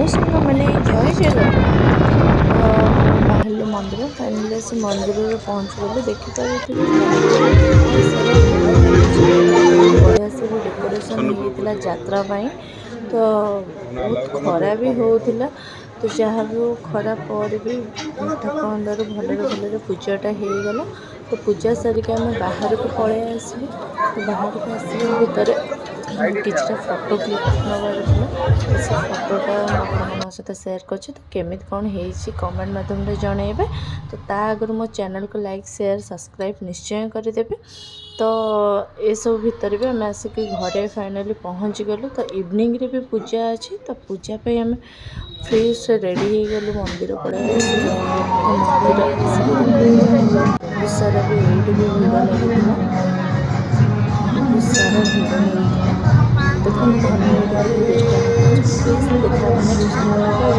Hello सांग मैंने जय जगन्नाथ। तो आम बाहर मंदिर फाइनाली से मंदिर में पहुँचगलु देखिपे मंदिर केते सारा भिड़ लगी बहुत बढ़िया से भी डेकोरेशन होता यात्रा पाई। तो बहुत खरा भी होता तो जहाँ भी हो खरा पर भी ठाकुर दर भलरे भलरे पूजाटा हो गला। तो पूजा सारिक आम बाहर को पलि आसलु। तो बाहर को आसिक भितर किछटा फोटो क्लिक नबार था तो से फोटोटा आपन सहित सेयार कर तो केमी कौन हो कमेंट मध्यम जनइबे। तो ता आगर मो चैनल को लाइक शेयर सब्सक्राइब निश्चय करदेवे। तो ये सब भितर भी आम आसिक घरे फाइनाली पहुँची गलु। तो इवनिंग रे भी पूजा अच्छी तो पूजा पे आम फ्री से रेडी हो गलु मंदिर पड़े आसिक। तो मंदिर आसिक देखते बहुत सारा भी ये भी भिड़ लगी बहुत सारा भिड़ लगी देखो धन्य ये केते डिस्टर्ब कर प्लीज देखा चेष्टा करेंगे।